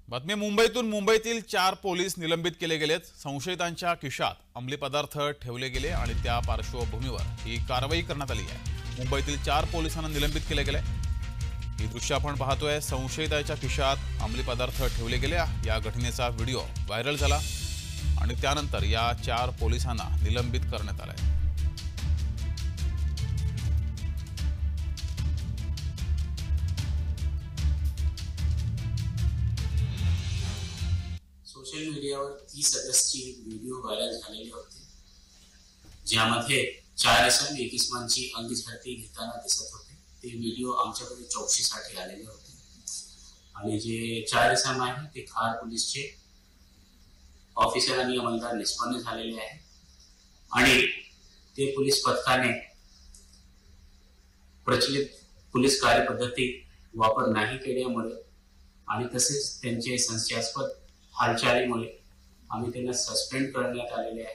बातमी मुंबईतून मुंबईतील 4 पोलीस निलंबित केले गेलेत। संशयितांच्या खिशात अंमली पदार्थ ठेवले गेले आणि त्या पार्श्वभूमीवर ही कारवाई करण्यात आली आहे। मुंबईतील 4 पोलिसांना निलंबित केले गेले। ही दृश्य आपण पाहतोय। संशयितांच्या खिशात अंमली पदार्थ ठेवले गेले। या घटनेचा व्हिडिओ व्हायरल झाला आणि त्यानंतर या 4 पोलिसांना निलंबित करण्यात आले। सोशल मीडियावर 30 ऑगस्टची व्हिडिओ व्हायरल झालेली होती, ज्यामध्ये 4 इसम 1 इसमांची अंगझडती घेताना दिसत होते। ते व्हिडिओ आमच्याकडे चौकशीसाठी आलेले होते आणि जे 4 इसम आहे ते खार पोलीसचे ऑफिसर आणि अंमलदार निष्पन्न झालेले आहे आणि ते पोलीस पथकाने प्रचलित पोलीस कार्यपद्धती वापर नाही केल्यामुळे आणि तसेच त्यांचे संशयास्पद हालचालीमुळे आम्ही त्यांना सस्पेंड करण्यात आलेले आहे।